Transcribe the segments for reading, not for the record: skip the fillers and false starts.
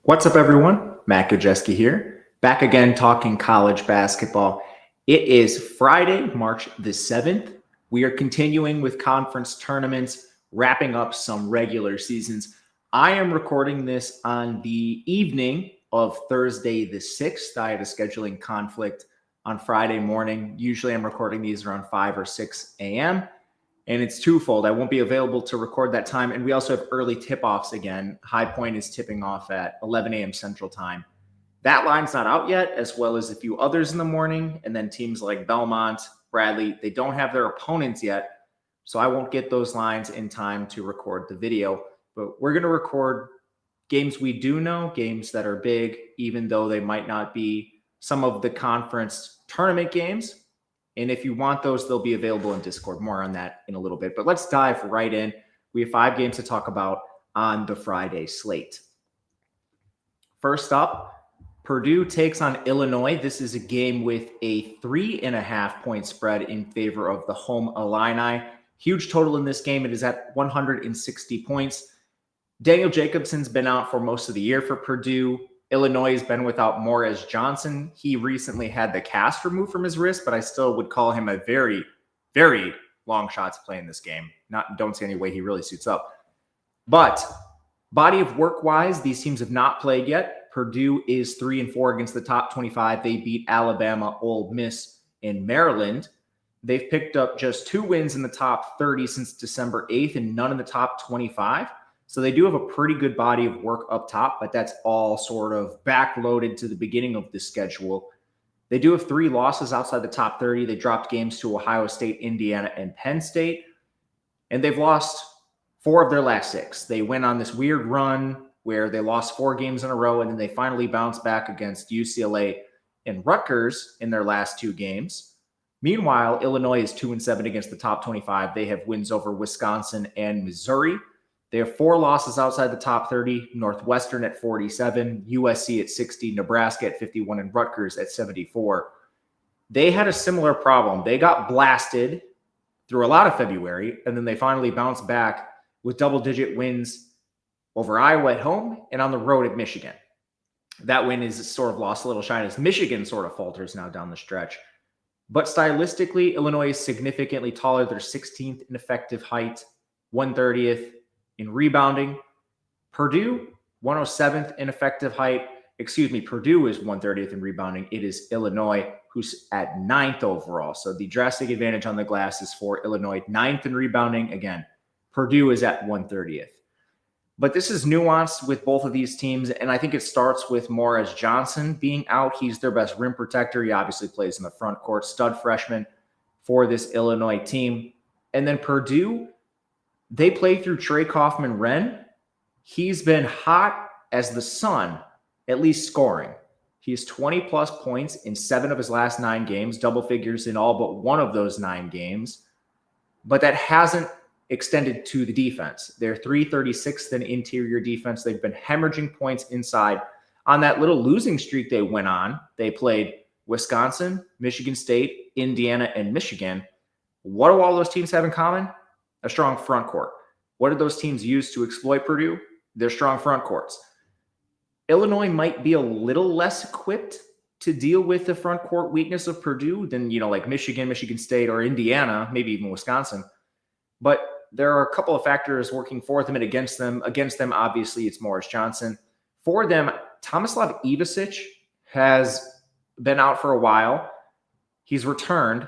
What's up, everyone? Matt Gajewski here, back again talking college basketball. It is Friday, March the 7th. We are continuing with conference tournaments, wrapping up some regular seasons. I am recording this on the evening of Thursday the 6th. I had a scheduling conflict on Friday morning. Usually I'm recording these around 5 or 6 a.m., and it's twofold. I won't be available to record that time. And we also have early tip-offs again. High Point is tipping off at 11 a.m. Central Time. That line's not out yet, as well as a few others in the morning. And then teams like Belmont, Bradley, they don't have their opponents yet. So I won't get those lines in time to record the video. But we're going to record games we do know, games that are big, even though they might not be some of the conference tournament games. And if you want those, they'll be available in Discord. More on that in a little bit. But let's dive right in. We have 5 games to talk about on the Friday slate. First up, Purdue takes on Illinois. This is a game with a 3.5-point spread in favor of the home Illini. Huge total in this game. It is at 160 points. Daniel Jacobson's been out for most of the year for Purdue. Illinois has been without Morris Johnson. He recently had the cast removed from his wrist, but I still would call him a very, very long shot to play in this game. Don't see any way he really suits up. But body of work-wise, these teams have not played yet. Purdue is 3-4 against the top 25. They beat Alabama, Ole Miss, and Maryland. They've picked up just 2 wins in the top 30 since December 8th and none in the top 25. So they do have a pretty good body of work up top, but that's all sort of backloaded to the beginning of the schedule. They do have 3 losses outside the top 30. They dropped games to Ohio State, Indiana, and Penn State. And they've lost 4 of their last 6. They went on this weird run where they lost 4 games in a row, and then they finally bounced back against UCLA and Rutgers in their last 2 games. Meanwhile, Illinois is 2-7 against the top 25. They have wins over Wisconsin and Missouri. They have 4 losses outside the top 30, Northwestern at 47, USC at 60, Nebraska at 51, and Rutgers at 74. They had a similar problem. They got blasted through a lot of February, and then they finally bounced back with double-digit wins over Iowa at home and on the road at Michigan. That win is sort of lost a little shine as Michigan sort of falters now down the stretch. But stylistically, Illinois is significantly taller. They're 16th in effective height, 130th in rebounding. Purdue, 107th in effective height. Purdue is 130th in rebounding. It is Illinois, who's at 9th overall. So the drastic advantage on the glass is for Illinois. 9th in rebounding. Again, Purdue is at 130th. But this is nuanced with both of these teams, and I think it starts with Morris Johnson being out. He's their best rim protector. He obviously plays in the front court, stud freshman for this Illinois team. And then Purdue, they play through Trey Kaufman-Renn. He's been hot as the sun, at least scoring. He has 20-plus points in 7 of his last 9 games, double figures in all but 1 of those 9 games. But that hasn't extended to the defense. They're 336th in interior defense. They've been hemorrhaging points inside. On that little losing streak they went on, they played Wisconsin, Michigan State, Indiana, and Michigan. What do all those teams have in common? A strong front court. What did those teams use to exploit Purdue? Their strong front courts. Illinois might be a little less equipped to deal with the front court weakness of Purdue than, like Michigan, Michigan State, or Indiana, maybe even Wisconsin. But there are a couple of factors working for them and against them. Against them, obviously, it's Morris Johnson. For them, Tomislav Ivicic has been out for a while. He's returned.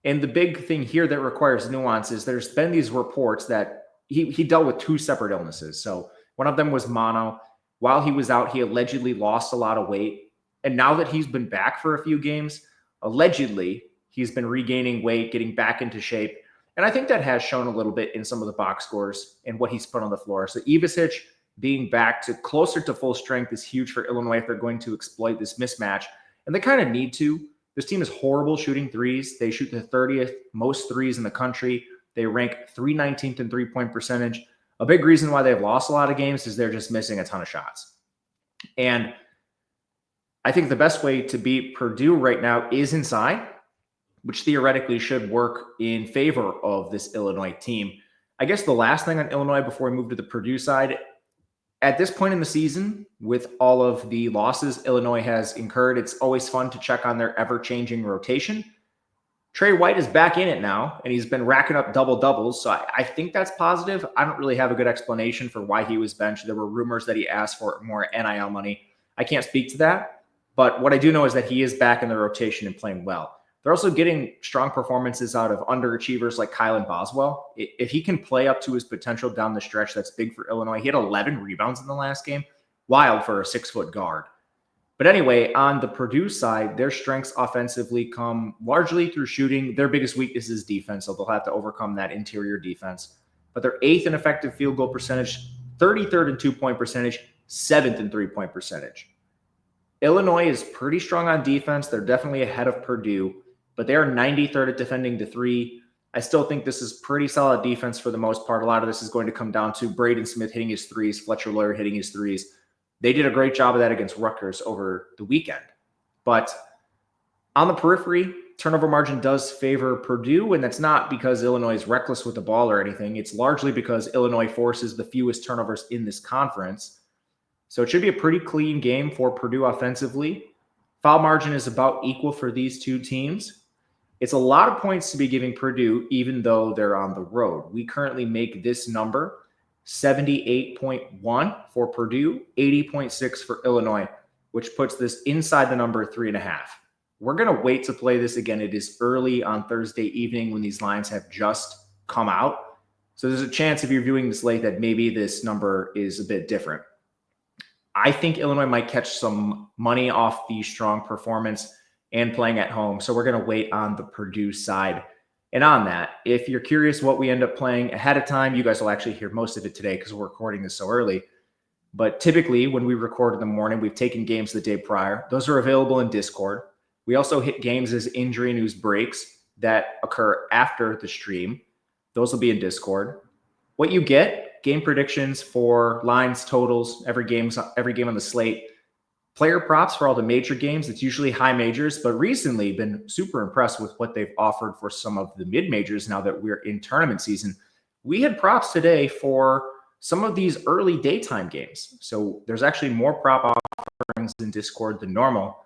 And the big thing here that requires nuance is there's been these reports that he dealt with 2 separate illnesses. So one of them was mono. While he was out, he allegedly lost a lot of weight. And now that he's been back for a few games, allegedly, he's been regaining weight, getting back into shape. And I think that has shown a little bit in some of the box scores and what he's put on the floor. So Ivicic being back to closer to full strength is huge for Illinois if they're going to exploit this mismatch. And they kind of need to. This team is horrible shooting threes. They shoot the 30th most threes in the country. They rank 319th in three-point percentage. A big reason why they've lost a lot of games is they're just missing a ton of shots. And I think the best way to beat Purdue right now is inside, which theoretically should work in favor of this Illinois team. I guess the last thing on Illinois before we move to the Purdue side, At this point in the season, with all of the losses Illinois has incurred, it's always fun to check on their ever-changing rotation. Trey White is back in it now, and he's been racking up double-doubles, so I think that's positive. I don't really have a good explanation for why he was benched. There were rumors that he asked for more NIL money. I can't speak to that, but what I do know is that he is back in the rotation and playing well. They're also getting strong performances out of underachievers like Kylan Boswell. If he can play up to his potential down the stretch, that's big for Illinois. He had 11 rebounds in the last game. Wild for a 6-foot guard. But anyway, on the Purdue side, their strengths offensively come largely through shooting. Their biggest weakness is defense, so they'll have to overcome that interior defense. But they're 8th in effective field goal percentage, 33rd in two-point percentage, 7th in three-point percentage. Illinois is pretty strong on defense. They're definitely ahead of Purdue, but they are 93rd at defending the three. I still think this is pretty solid defense for the most part. A lot of this is going to come down to Braden Smith hitting his threes, Fletcher Lawyer hitting his threes. They did a great job of that against Rutgers over the weekend. But on the periphery, turnover margin does favor Purdue, and that's not because Illinois is reckless with the ball or anything. It's largely because Illinois forces the fewest turnovers in this conference. So it should be a pretty clean game for Purdue offensively. Foul margin is about equal for these two teams. It's a lot of points to be giving Purdue, even though they're on the road. We currently make this number 78.1 for Purdue, 80.6 for Illinois, which puts this inside the number 3.5. We're going to wait to play this again. It is early on Thursday evening when these lines have just come out. So there's a chance if you're viewing this late that maybe this number is a bit different. I think Illinois might catch some money off the strong performance and playing at home. So we're going to wait on the Purdue side. And on that, if you're curious what we end up playing ahead of time, you guys will actually hear most of it today because we're recording this so early. But typically when we record in the morning, we've taken games the day prior. Those are available in Discord. We also hit games as injury news breaks that occur after the stream. Those will be in Discord. What you get, game predictions for lines, totals, every game on the slate. Player props for all the major games. It's usually high majors, but recently been super impressed with what they've offered for some of the mid majors now that we're in tournament season. We had props today for some of these early daytime games. So there's actually more prop offerings in Discord than normal.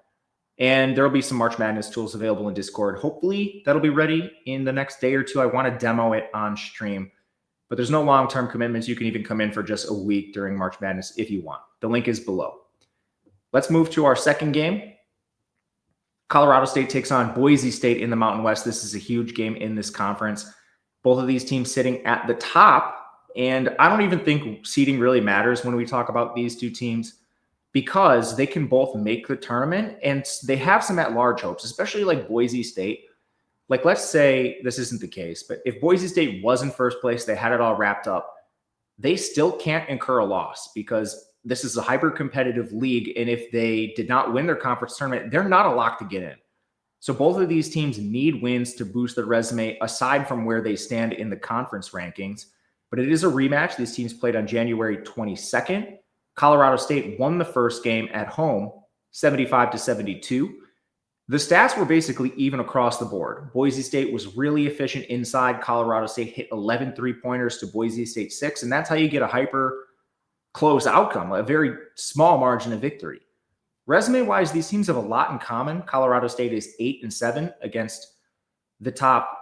And there'll be some March Madness tools available in Discord. Hopefully that'll be ready in the next day or two. I want to demo it on stream, but there's no long-term commitments. You can even come in for just a week during March Madness if you want. The link is below. Let's move to our second game. Colorado State takes on Boise State in the Mountain West. This is a huge game in this conference. Both of these teams sitting at the top, and I don't even think seeding really matters when we talk about these two teams because they can both make the tournament, and they have some at-large hopes, especially like Boise State. Like, let's say this isn't the case, but if Boise State was in first place, they had it all wrapped up, they still can't incur a loss because this is a hyper-competitive league, and if they did not win their conference tournament, they're not a lock to get in. So both of these teams need wins to boost their resume aside from where they stand in the conference rankings. But it is a rematch. These teams played on January 22nd. Colorado State won the first game at home, 75-72. The stats were basically even across the board. Boise State was really efficient inside. Colorado State hit 11 three-pointers to Boise State 6, and that's how you get a hyper close outcome, a very small margin of victory. Resume-wise, these teams have a lot in common. Colorado State is 8-7 against the top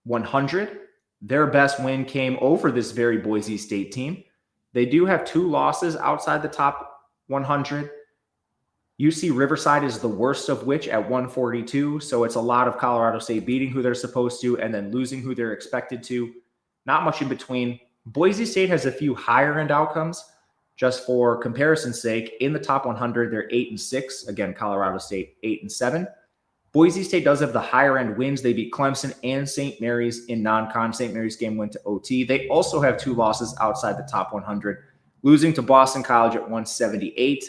100. Their best win came over this very Boise State team. They do have 2 losses outside the top 100. UC Riverside is the worst of which at 142. So it's a lot of Colorado State beating who they're supposed to and then losing who they're expected to. Not much in between. Boise State has a few higher end outcomes. Just for comparison's sake, in the top 100, they're 8-6. Again, Colorado State 8-7. Boise State does have the higher end wins. They beat Clemson and St. Mary's in non-con. St. Mary's game went to OT. They also have 2 losses outside the top 100, losing to Boston College at 178.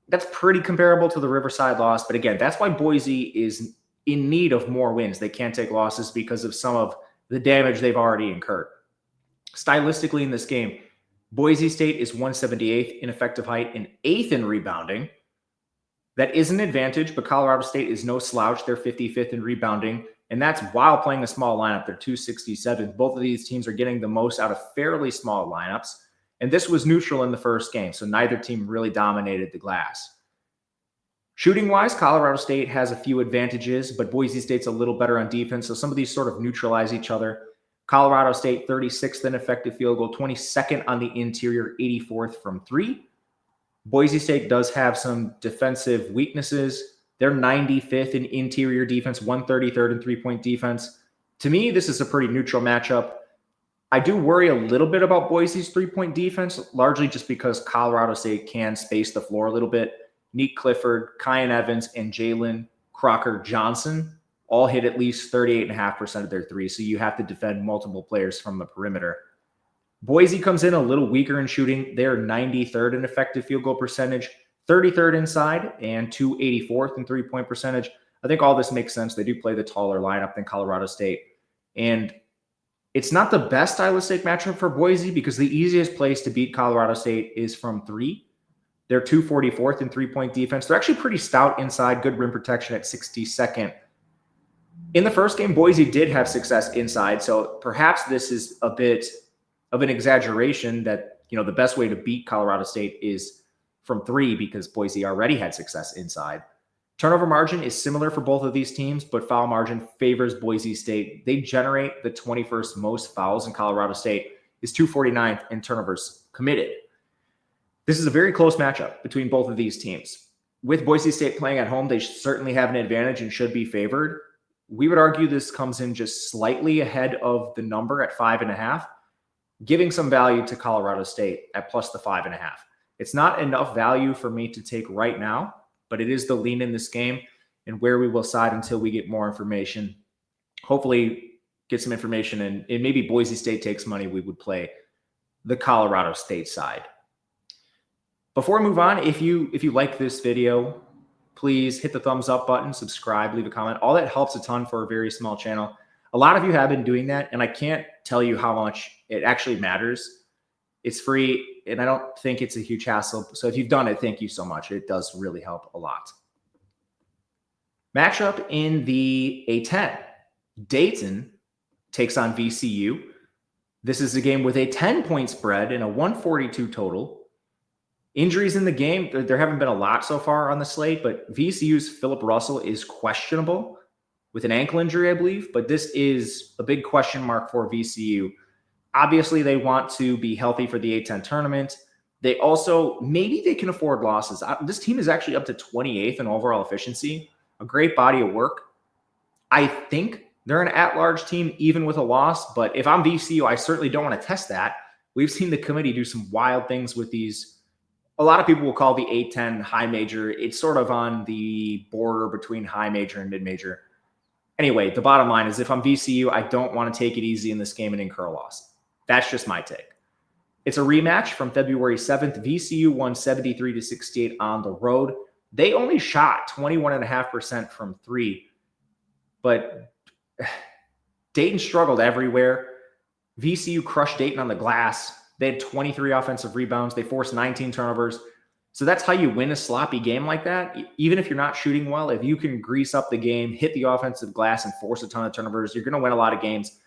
That's pretty comparable to the Riverside loss. But again, that's why Boise is in need of more wins. They can't take losses because of some of the damage they've already incurred. Stylistically in this game, Boise State is 178th in effective height and 8th in rebounding. That is an advantage, but Colorado State is no slouch. They're 55th in rebounding, and that's while playing a small lineup. They're 267. Both of these teams are getting the most out of fairly small lineups, And this was neutral in the first game, so neither team really dominated the glass. Shooting-wise, Colorado State has a few advantages, but Boise State's a little better on defense, so some of these sort of neutralize each other. Colorado State, 36th in effective field goal, 22nd on the interior, 84th from three. Boise State does have some defensive weaknesses. They're 95th in interior defense, 133rd in three-point defense. To me, this is a pretty neutral matchup. I do worry a little bit about Boise's three-point defense, largely just because Colorado State can space the floor a little bit. Nick Clifford, Kyan Evans, and Jalen Crocker-Johnson all hit at least 38.5% of their threes, so you have to defend multiple players from the perimeter. Boise comes in a little weaker in shooting. They're 93rd in effective field goal percentage, 33rd inside, and 284th in three-point percentage. I think all this makes sense. They do play the taller lineup than Colorado State. And it's not the best stylistic matchup for Boise because the easiest place to beat Colorado State is from three. They're 244th in three-point defense. They're actually pretty stout inside, good rim protection at 62nd. In the first game, Boise did have success inside, so perhaps this is a bit of an exaggeration that, the best way to beat Colorado State is from three because Boise already had success inside. Turnover margin is similar for both of these teams, but foul margin favors Boise State. They generate the 21st most fouls, and Colorado State is 249th in turnovers committed. This is a very close matchup between both of these teams. With Boise State playing at home, they certainly have an advantage and should be favored. We would argue this comes in just slightly ahead of the number at 5.5, giving some value to Colorado State at plus the 5.5. It's not enough value for me to take right now, but it is the lean in this game and where we will side until we get more information. Hopefully get some information and maybe Boise State takes money, we would play the Colorado State side. Before I move on, if you like this video, please hit the thumbs up button, subscribe, leave a comment. All that helps a ton for a very small channel. A lot of you have been doing that, and I can't tell you how much it actually matters. It's free, and I don't think it's a huge hassle. So if you've done it, thank you so much. It does really help a lot. Matchup in the A10. Dayton takes on VCU. This is a game with a 10-point spread and a 142 total. Injuries in the game, there haven't been a lot so far on the slate, but VCU's Philip Russell is questionable with an ankle injury, I believe, but this is a big question mark for VCU. Obviously, they want to be healthy for the A10 tournament. They also, maybe they can afford losses. This team is actually up to 28th in overall efficiency, a great body of work. I think they're an at-large team, even with a loss, but if I'm VCU, I certainly don't want to test that. We've seen the committee do some wild things with these. A lot of people will call the A10 high major. It's sort of on the border between high major and mid-major. Anyway, the bottom line is if I'm VCU, I don't want to take it easy in this game and incur a loss. That's just my take. It's a rematch from February 7th. VCU won 73-68 on the road. They only shot 21.5% from three, but Dayton struggled everywhere. VCU crushed Dayton on the glass. They had 23 offensive rebounds. They forced 19 turnovers. So that's how you win a sloppy game like that. Even if you're not shooting well, if you can grease up the game, hit the offensive glass, and force a ton of turnovers, you're going to win a lot of games.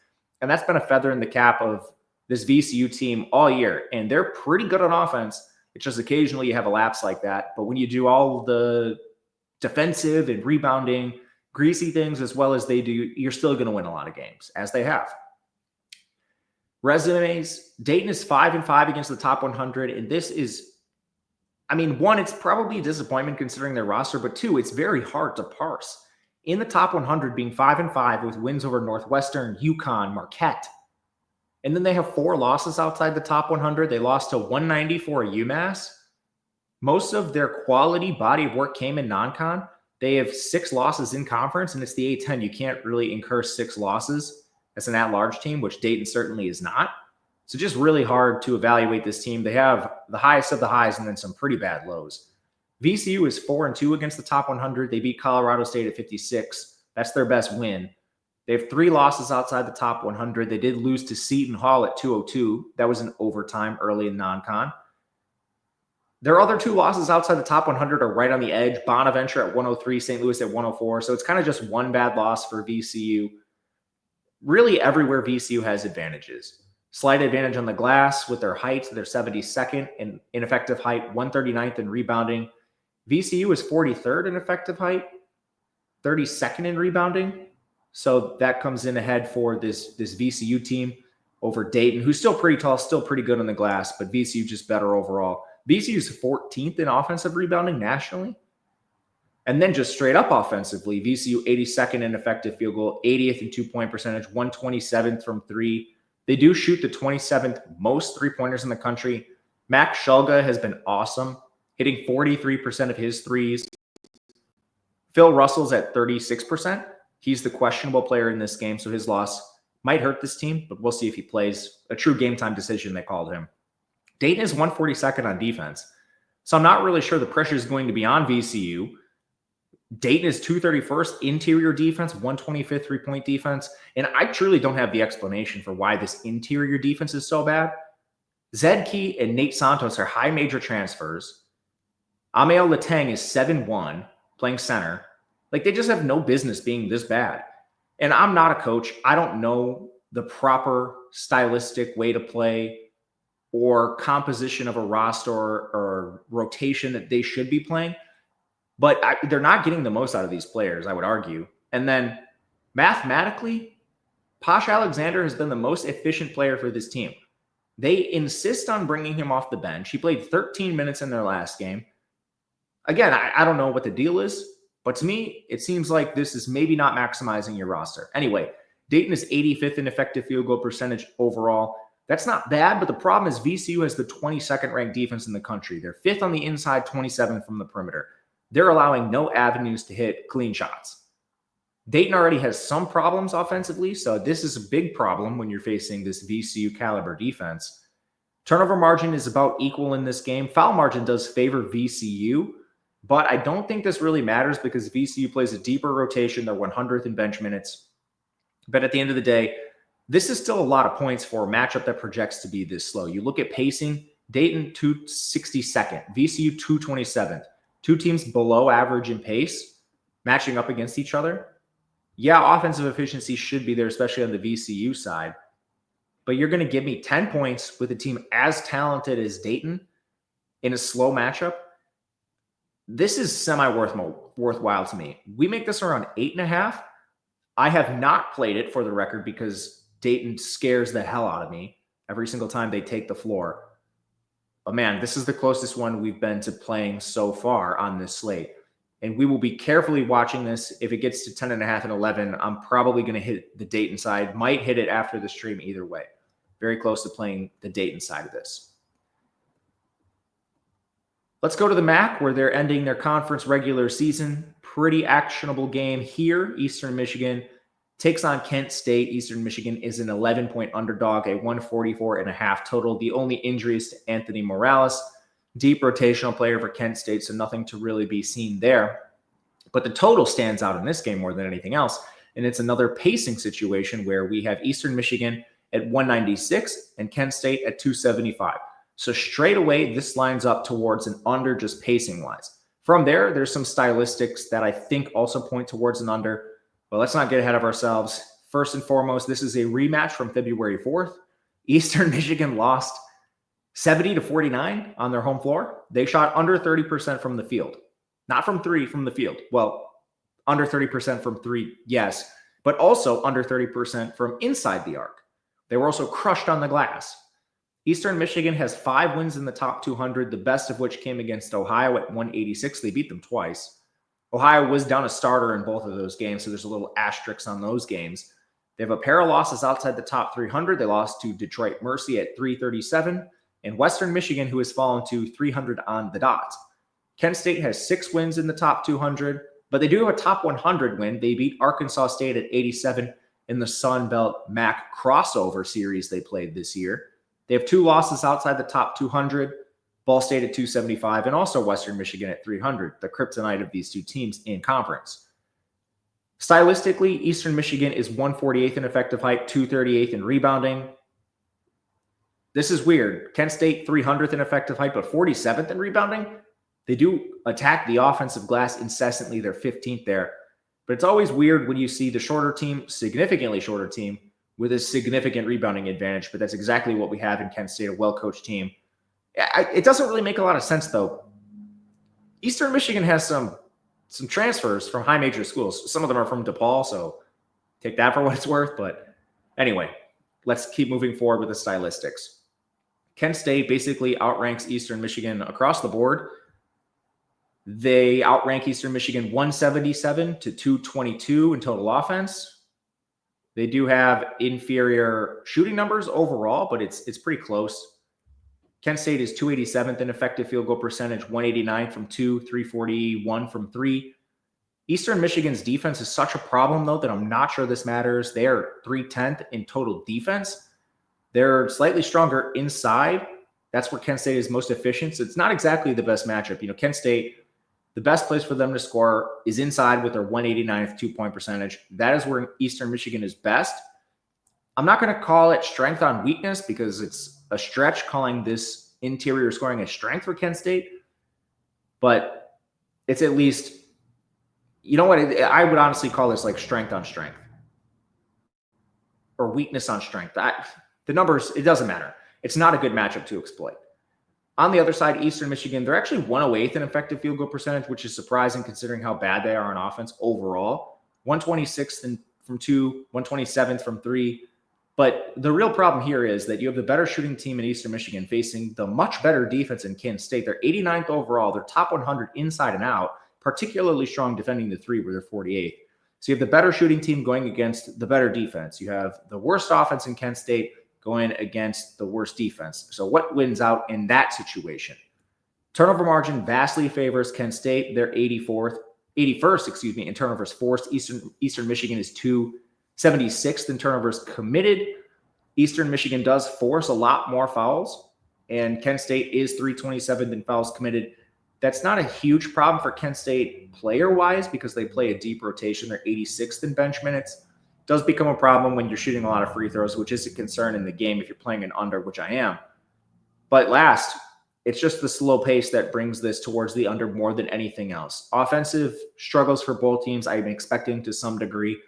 And that's been a feather in the cap of this VCU team all year. And they're pretty good on offense. It's just occasionally you have a lapse like that. But when you do all the defensive and rebounding, greasy things as well as they do, you're still going to win a lot of games, as they have. Resumes, Dayton is 5-5 against the top 100. And this is, one, it's probably a disappointment considering their roster, but two, it's very hard to parse. In the top 100 being 5-5 with wins over Northwestern, UConn, Marquette. And then they have 4 losses outside the top 100. They lost to 194 UMass. Most of their quality body of work came in non-con. They have 6 losses in conference, and it's the A10. You can't really incur 6 losses as an at-large team, which Dayton certainly is not. So just really hard to evaluate this team. They have the highest of the highs and then some pretty bad lows. VCU is 4-2 against the top 100. They beat Colorado State at 56. That's their best win. They have 3 losses outside the top 100. They did lose to Seton Hall at 202. That was an overtime early in non-con. Their other 2 losses outside the top 100 are right on the edge. Bonaventure at 103, St. Louis at 104. So it's kind of just one bad loss for VCU. Really everywhere VCU has advantages. Slight advantage on the glass with their height. They're 72nd in effective height, 139th in rebounding. VCU is 43rd in effective height, 32nd in rebounding. So that comes in ahead for this VCU team over Dayton, who's still pretty tall, still pretty good on the glass, but VCU just better overall. VCU is 14th in offensive rebounding nationally. And then just straight up offensively, VCU 82nd in effective field goal, 80th in two-point percentage, 127th from three. They do shoot the 27th most three-pointers in the country. Max Shulga has been awesome, hitting 43% of his threes. Phil Russell's at 36%. He's the questionable player in this game, so his loss might hurt this team, but we'll see if he plays. A true game-time decision, they called him. Dayton is 142nd on defense, so I'm not really sure the pressure is going to be on VCU. Dayton is 231st interior defense, 125th three-point defense, and I truly don't have the explanation for why this interior defense is so bad. Zed Key and Nate Santos are high major transfers. Amael Letang is 7'1", playing center. Like, they just have no business being this bad. And I'm not a coach. I don't know the proper stylistic way to play or composition of a roster or rotation that they should be playing. But they're not getting the most out of these players, I would argue. And then mathematically, Posh Alexander has been the most efficient player for this team. They insist on bringing him off the bench. He played 13 minutes in their last game. Again, I don't know what the deal is, but to me, it seems like this is maybe not maximizing your roster. Anyway, Dayton is 85th in effective field goal percentage overall. That's not bad, but the problem is VCU has the 22nd ranked defense in the country. They're 5th on the inside, 27th from the perimeter. They're allowing no avenues to hit clean shots. Dayton already has some problems offensively, so this is a big problem when you're facing this VCU caliber defense. Turnover margin is about equal in this game. Foul margin does favor VCU, but I don't think this really matters because VCU plays a deeper rotation. They're 100th in bench minutes. But at the end of the day, this is still a lot of points for a matchup that projects to be this slow. You look at pacing, Dayton 262nd, VCU 227th. Two teams below average in pace, matching up against each other. Yeah, offensive efficiency should be there, especially on the VCU side. But you're going to give me 10 points with a team as talented as Dayton in a slow matchup. This is semi-worthwhile to me. We make this around 8.5. I have not played it for the record because Dayton scares the hell out of me every single time they take the floor. But man, this is the closest one we've been to playing so far on this slate. And we will be carefully watching this. If it gets to 10.5 and 11, I'm probably going to hit the Dayton side. Might hit it after the stream either way. Very close to playing the Dayton side of this. Let's go to the MAC where they're ending their conference regular season. Pretty actionable game here. Eastern Michigan takes on Kent State. Eastern Michigan is an 11-point underdog, a 144.5 total. The only injury is to Anthony Morales, deep rotational player for Kent State, so nothing to really be seen there. But the total stands out in this game more than anything else, and it's another pacing situation where we have Eastern Michigan at 196 and Kent State at 275. So straight away, this lines up towards an under just pacing-wise. From there, there's some stylistics that I think also point towards an under. But let's not get ahead of ourselves. First and foremost, this is a rematch from February 4th. Eastern Michigan lost 70-49 on their home floor. They shot under 30% from the field. Not from three, from the field. Well, under 30% from three, yes, but also under 30% from inside the arc. They were also crushed on the glass. Eastern Michigan has 5 wins in the top 200, the best of which came against Ohio at 186. They beat them twice. Ohio was down a starter in both of those games, so there's a little asterisk on those games. They have a pair of losses outside the top 300. They lost to Detroit Mercy at 337, and Western Michigan, who has fallen to 300 on the dot. Kent State has 6 wins in the top 200, but they do have a top 100 win. They beat Arkansas State at 87 in the Sun Belt MAC crossover series they played this year. They have 2 losses outside the top 200. Ball State at 275, and also Western Michigan at 300, the kryptonite of these two teams in conference. Stylistically, Eastern Michigan is 148th in effective height, 238th in rebounding. This is weird. Kent State 300th in effective height, but 47th in rebounding. They do attack the offensive glass incessantly. They're 15th there. But it's always weird when you see the shorter team, significantly shorter team, with a significant rebounding advantage, but that's exactly what we have in Kent State, a well-coached team. It doesn't really make a lot of sense, though. Eastern Michigan has some transfers from high major schools. Some of them are from DePaul, so take that for what it's worth. But anyway, let's keep moving forward with the stylistics. Kent State basically outranks Eastern Michigan across the board. They outrank Eastern Michigan 177 to 222 in total offense. They do have inferior shooting numbers overall, but it's pretty close. Kent State is 287th in effective field goal percentage, 189 from 2, 341 from 3. Eastern Michigan's defense is such a problem, though, that I'm not sure this matters. They are 310th in total defense. They're slightly stronger inside. That's where Kent State is most efficient. So it's not exactly the best matchup. Kent State, the best place for them to score is inside with their 189th two-point percentage. That is where Eastern Michigan is best. I'm not going to call it strength on weakness because it's a stretch calling this interior scoring a strength for Kent State. But it's at least, you know what? I would honestly call this like strength on strength or weakness on strength. The numbers, it doesn't matter. It's not a good matchup to exploit. On the other side, Eastern Michigan, they're actually 108th in effective field goal percentage, which is surprising considering how bad they are on offense overall. 126th from 2, 127th from 3. But the real problem here is that you have the better shooting team in Eastern Michigan facing the much better defense in Kent State. They're 89th overall. They're top 100 inside and out, particularly strong defending the 3 where they're 48th. So you have the better shooting team going against the better defense. You have the worst offense in Kent State going against the worst defense. So what wins out in that situation? Turnover margin vastly favors Kent State. They're 81st, in turnovers forced. Eastern Michigan is 276th in turnovers committed. Eastern Michigan does force a lot more fouls, and Kent State is 327th in fouls committed. That's not a huge problem for Kent State player-wise because they play a deep rotation. They're 86th in bench minutes. Does become a problem when you're shooting a lot of free throws, which is a concern in the game if you're playing an under, which I am. But last, it's just the slow pace that brings this towards the under more than anything else. Offensive struggles for both teams, I'm expecting to some degree.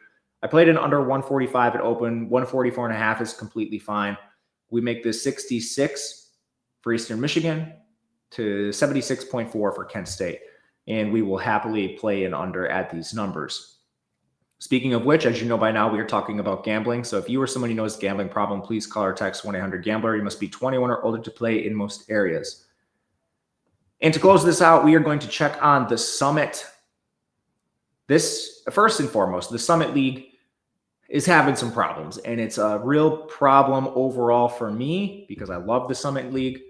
I played an under 145 at open. 144.5 is completely fine. We make this 66 for Eastern Michigan to 76.4 for Kent State. And we will happily play an under at these numbers. Speaking of which, as you know by now, we are talking about gambling. So if you or someone you know has a gambling problem, please call or text 1-800-GAMBLER. You must be 21 or older to play in most areas. And to close this out, we are going to check on the Summit. This, first and foremost, the Summit League is having some problems. And it's a real problem overall for me because I love the Summit League.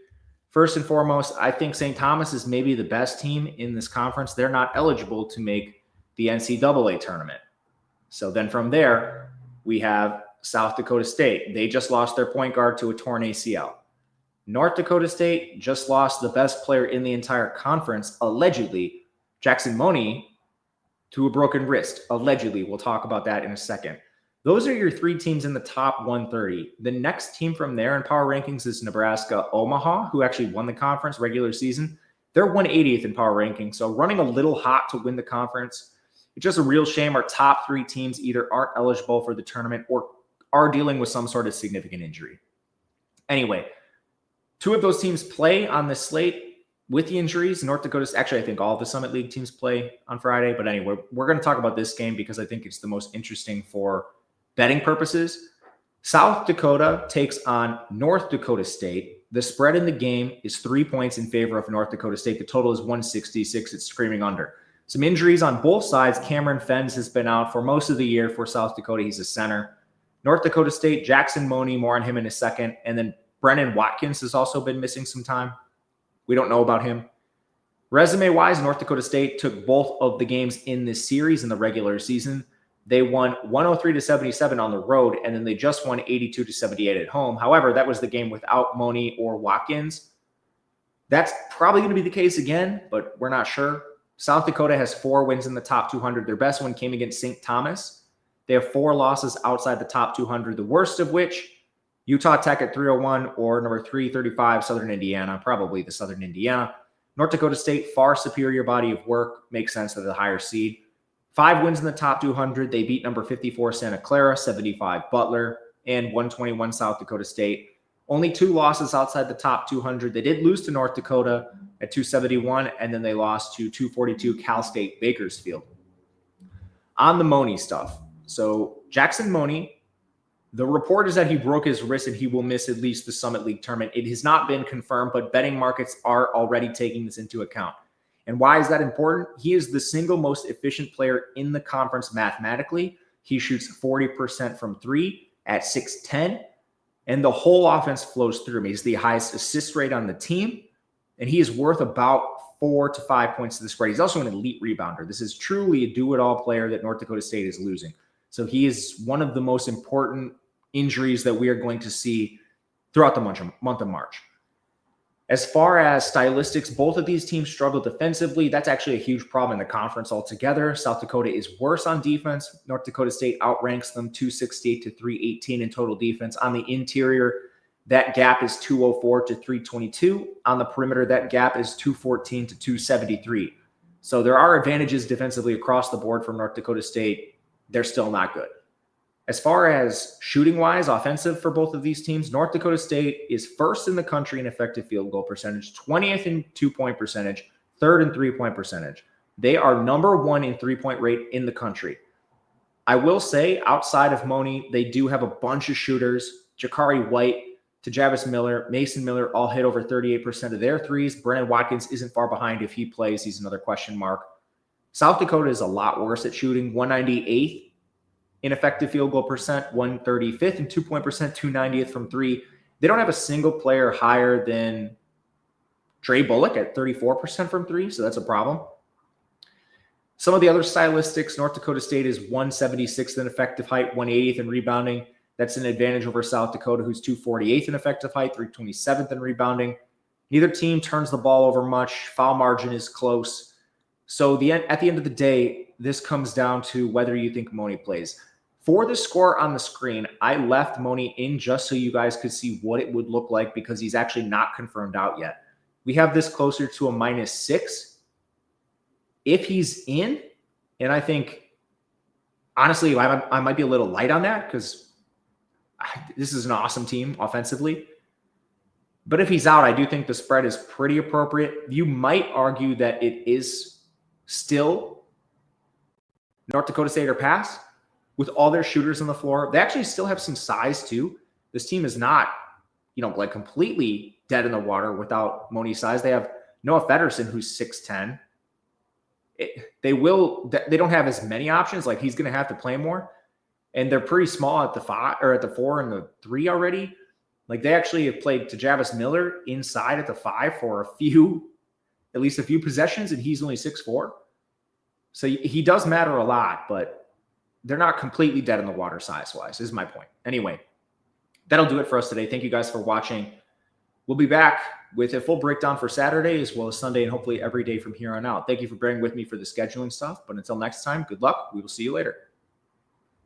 First and foremost, I think St. Thomas is maybe the best team in this conference. They're not eligible to make the NCAA tournament. So then from there, we have South Dakota State. They just lost their point guard to a torn ACL. North Dakota State just lost the best player in the entire conference, allegedly, Jackson Money, to a broken wrist. Allegedly. We'll talk about that in a second. Those are your 3 teams in the top 130. The next team from there in power rankings is Nebraska Omaha, who actually won the conference regular season. They're 180th in power rankings, so running a little hot to win the conference. It's just a real shame our top 3 teams either aren't eligible for the tournament or are dealing with some sort of significant injury. Anyway, 2 of those teams play on this slate with the injuries. North Dakota, actually, I think all of the Summit League teams play on Friday. But anyway, we're going to talk about this game because I think it's the most interesting for betting purposes. South Dakota takes on North Dakota State. The spread in the game is 3 points in favor of North Dakota State. The total is 166. It's screaming under. Some injuries on both sides. Cameron Fens has been out for most of the year for South Dakota. He's a center. North Dakota State, Jackson Money, more on him in a second. And then Brennan Watkins has also been missing some time. We don't know about him. Resume-wise, North Dakota State took both of the games in this series in the regular season. They won 103-77 on the road, and then they just won 82-78 at home. However, that was the game without Money or Watkins. That's probably going to be the case again, but we're not sure. South Dakota has 4 wins in the top 200. Their best one came against St. Thomas. They have 4 losses outside the top 200, the worst of which, Utah Tech at 301 or number 335, Southern Indiana, probably the Southern Indiana. North Dakota State, far superior body of work. Makes sense that the higher seed. 5 wins in the top 200. They beat number 54 Santa Clara, 75 Butler, and 121 South Dakota State. Only 2 losses outside the top 200. They did lose to North Dakota at 271, and then they lost to 242 Cal State Bakersfield. On the Money stuff. So Jackson Money, the report is that he broke his wrist and he will miss at least the Summit League tournament. It has not been confirmed, but betting markets are already taking this into account. And why is that important? He is the single most efficient player in the conference mathematically. He shoots 40% from 3 at 6'10", and the whole offense flows through him. He's the highest assist rate on the team, and he is worth about 4 to 5 points to the spread. He's also an elite rebounder. This is truly a do-it-all player that North Dakota State is losing. So he is one of the most important injuries that we are going to see throughout the month of March. As far as stylistics, both of these teams struggle defensively. That's actually a huge problem in the conference altogether. South Dakota is worse on defense. North Dakota State outranks them 268 to 318 in total defense. On the interior, that gap is 204 to 322. On the perimeter, that gap is 214 to 273. So there are advantages defensively across the board for North Dakota State. They're still not good. As far as shooting-wise, offensive for both of these teams, North Dakota State is first in the country in effective field goal percentage, 20th in two-point percentage, third in three-point percentage. They are number 1 in three-point rate in the country. I will say, outside of Money, they do have a bunch of shooters. Jakari White, Tajavis Miller, Mason Miller all hit over 38% of their threes. Brennan Watkins isn't far behind if he plays. He's another question mark. South Dakota is a lot worse at shooting, 198th in effective field goal percent, 135th in two-point percent, 290th from 3. They don't have a single player higher than Trey Bullock at 34% from 3, so that's a problem. Some of the other stylistics, North Dakota State is 176th in effective height, 180th in rebounding. That's an advantage over South Dakota, who's 248th in effective height, 327th in rebounding. Neither team turns the ball over much. Foul margin is close. So at the end of the day, this comes down to whether you think Money plays. For the score on the screen, I left Money in just so you guys could see what it would look like because he's actually not confirmed out yet. We have this closer to a -6. If he's in, and I think, honestly, I might be a little light on that because this is an awesome team offensively. But if he's out, I do think the spread is pretty appropriate. You might argue that it is still North Dakota State or pass with all their shooters on the floor. They actually still have some size too. This team is not, like completely dead in the water without Money's size. They have Noah Feddersen, who's 6'10". They don't have as many options. Like he's going to have to play more. And they're pretty small at the 5 or at the 4 and the 3 already. Like they actually have played Tajavis Miller inside at the 5 for at least a few possessions, and he's only 6'4". So he does matter a lot, but they're not completely dead in the water size-wise, is my point. Anyway, that'll do it for us today. Thank you guys for watching. We'll be back with a full breakdown for Saturday as well as Sunday and hopefully every day from here on out. Thank you for bearing with me for the scheduling stuff. But until next time, good luck. We will see you later.